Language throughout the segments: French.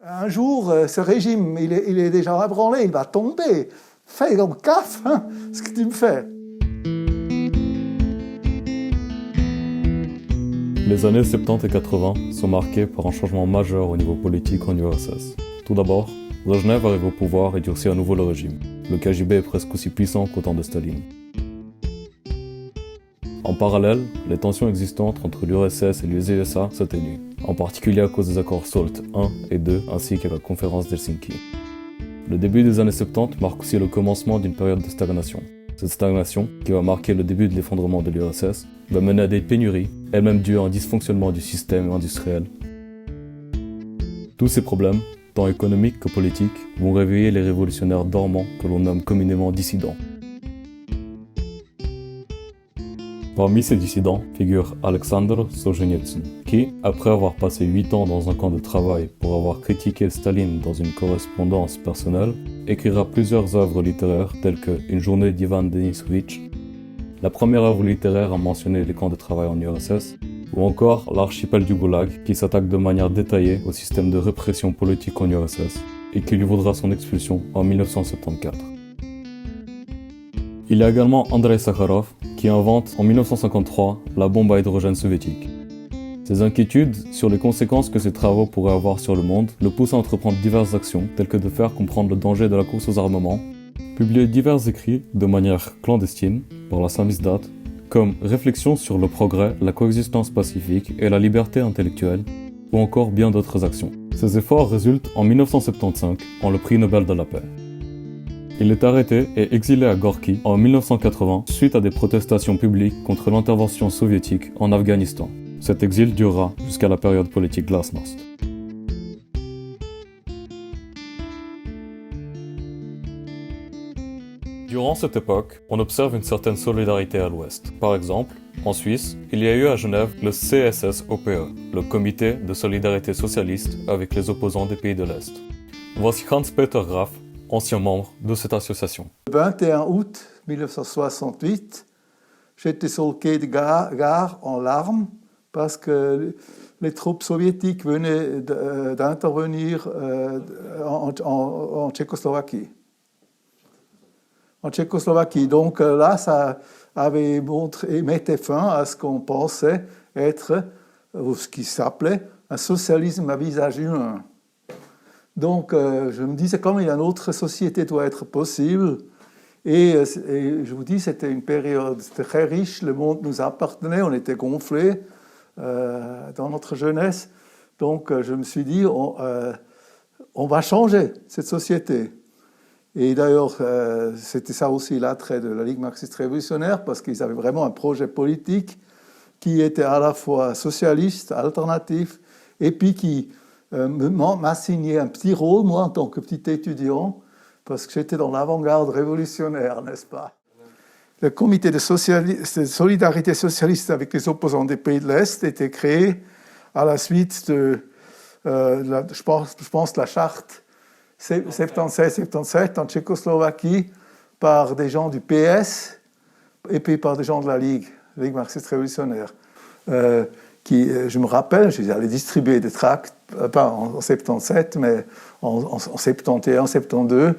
Un jour, ce régime, il est déjà ébranlé, il va tomber. Fais donc gaffe, hein, ce que tu me fais. Les années 70 et 80 sont marquées par un changement majeur au niveau politique en URSS. Tout d'abord, Brejnev arrive au pouvoir et durcit à nouveau le régime. Le KGB est presque aussi puissant qu'au temps de Staline. En parallèle, les tensions existantes entre l'URSS et les USA s'atténuent, en particulier à cause des accords SALT I et II ainsi qu'à la conférence d'Helsinki. Le début des années 70 marque aussi le commencement d'une période de stagnation. Cette stagnation, qui va marquer le début de l'effondrement de l'URSS, va mener à des pénuries, elles-mêmes dues à un dysfonctionnement du système industriel. Tous ces problèmes, tant économiques que politiques, vont réveiller les révolutionnaires dormants que l'on nomme communément dissidents. Parmi ces dissidents figure Alexander Solzhenitsyn, qui, après avoir passé 8 ans dans un camp de travail pour avoir critiqué Staline dans une correspondance personnelle, écrira plusieurs œuvres littéraires telles que Une journée d'Ivan Denisovitch, la première œuvre littéraire à mentionner les camps de travail en URSS, ou encore L'archipel du Goulag, qui s'attaque de manière détaillée au système de répression politique en URSS et qui lui vaudra son expulsion en 1974. Il y a également Andrei Sakharov, qui invente en 1953 la bombe à hydrogène soviétique. Ses inquiétudes sur les conséquences que ses travaux pourraient avoir sur le monde le poussent à entreprendre diverses actions, telles que de faire comprendre le danger de la course aux armements, publier divers écrits de manière clandestine par la samizdat, comme Réflexions sur le progrès, la coexistence pacifique et la liberté intellectuelle, ou encore bien d'autres actions. Ces efforts résultent en 1975 en le prix Nobel de la paix. Il est arrêté et exilé à Gorky en 1980 suite à des protestations publiques contre l'intervention soviétique en Afghanistan. Cet exil durera jusqu'à la période politique glasnost. Durant cette époque, on observe une certaine solidarité à l'Ouest. Par exemple, en Suisse, il y a eu à Genève le CSSOPE, le Comité de solidarité socialiste avec les opposants des pays de l'Est. Voici Hans-Peter Graf, ancien membre de cette association. Le 21 août 1968, j'étais sur le quai de gare en larmes parce que les troupes soviétiques venaient d'intervenir en Tchécoslovaquie. En Tchécoslovaquie. Donc là, ça avait mettait fin à ce qu'on pensait être, ou ce qui s'appelait, un socialisme à visage humain. Donc je me disais, comme une autre société doit être possible, et je vous dis, c'était une période très riche, le monde nous appartenait, on était gonflés dans notre jeunesse. Donc je me suis dit, on va changer cette société. Et d'ailleurs, c'était ça aussi l'attrait de la Ligue marxiste révolutionnaire, parce qu'ils avaient vraiment un projet politique qui était à la fois socialiste, alternatif, et puis qui m'a signé un petit rôle, moi, en tant que petit étudiant, parce que j'étais dans l'avant-garde révolutionnaire, n'est-ce pas? Le comité de solidarité socialiste avec les opposants des pays de l'Est était créé à la suite de, je pense, la charte 76-77 en Tchécoslovaquie par des gens du PS et puis par des gens de la Ligue marxiste révolutionnaire. Je me rappelle, j'allais distribuer des tracts, pas en 77, mais en 71, 72,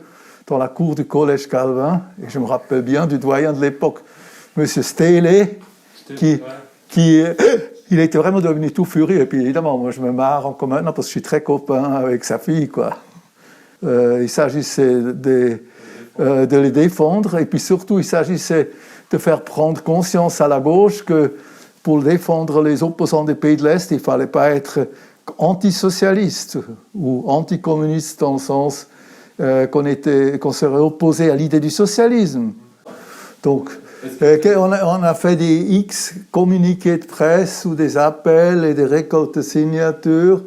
dans la cour du collège Calvin, et je me rappelle bien du doyen de l'époque, M. Staley, il était vraiment devenu tout furieux, et puis évidemment, moi je me marre encore maintenant, parce que je suis très copain avec sa fille, quoi. Il s'agissait de les défendre, et puis surtout, il s'agissait de faire prendre conscience à la gauche que pour défendre les opposants des pays de l'Est, il ne fallait pas être antisocialiste ou anticommuniste dans le sens qu'on serait opposé à l'idée du socialisme. Donc, on a fait des X communiqués de presse ou des appels et des récoltes de signatures.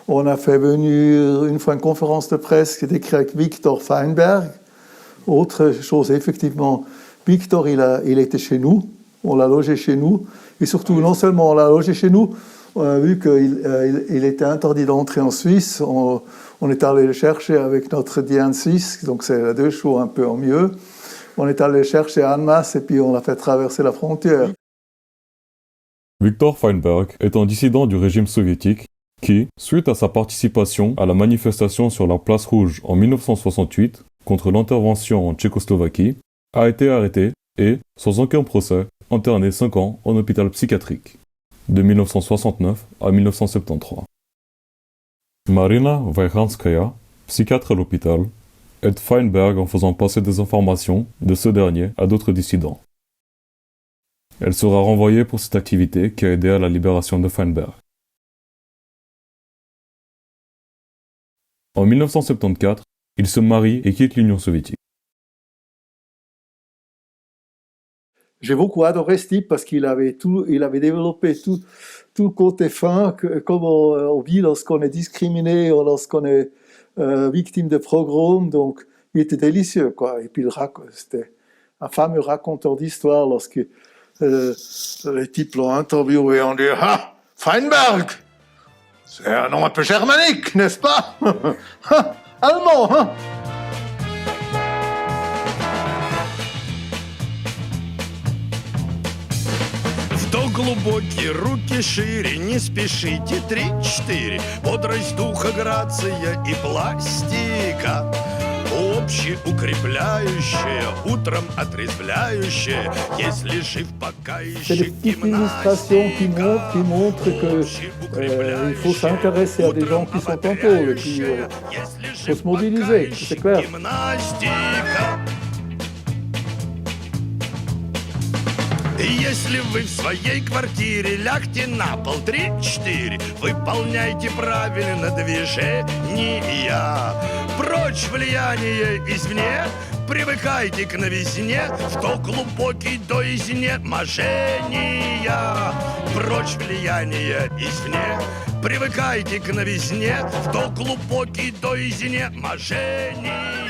On a fait venir une fois une conférence de presse qui était écrite avec Victor Feinberg. Autre chose, effectivement, Victor, il était chez nous, on l'a logé chez nous, et surtout, non seulement on l'a logé chez nous, vu qu'il était interdit d'entrer en Suisse, on est allé le chercher avec notre Diane suisse, donc c'est deux choses un peu en mieux. On est allé le chercher à Annemasse et puis on l'a fait traverser la frontière. Victor Feinberg est un dissident du régime soviétique qui, suite à sa participation à la manifestation sur la place Rouge en 1968 contre l'intervention en Tchécoslovaquie, a été arrêté et, sans aucun procès, interné 5 ans en hôpital psychiatrique, de 1969 à 1973. Marina Vajkhanskaya, psychiatre à l'hôpital, aide Feinberg en faisant passer des informations de ce dernier à d'autres dissidents. Elle sera renvoyée pour cette activité qui a aidé à la libération de Feinberg. En 1974, il se marie et quitte l'Union soviétique. J'ai beaucoup adoré ce type parce qu'il avait développé tout le côté fin, comme on vit lorsqu'on est discriminé ou lorsqu'on est victime de pogroms. Donc, il était délicieux, quoi. Et puis, c'était un fameux raconteur d'histoire lorsque les types l'ont interviewé. On dit ah, Feinberg, c'est un nom un peu germanique, n'est-ce pas? Allemand, hein? Вдох глубокий, руки шире, не спешите, 3-4. Бодрость духа, грация и пластика. Общеукрепляющая, утром отрезвляющая, если жив пока C'est des ищет petites illustrations qui montrent que il faut s'intéresser à des gens qui sont en taule et puis faut se mobiliser, c'est clair. Гимнастика. Если вы в своей квартире, лягте на пол, 3-4. Выполняйте правильно движения. Прочь влияние извне, привыкайте к новизне, в то глубокий до изнеможения. Прочь влияние извне, привыкайте к новизне, в то глубокий до изнеможения.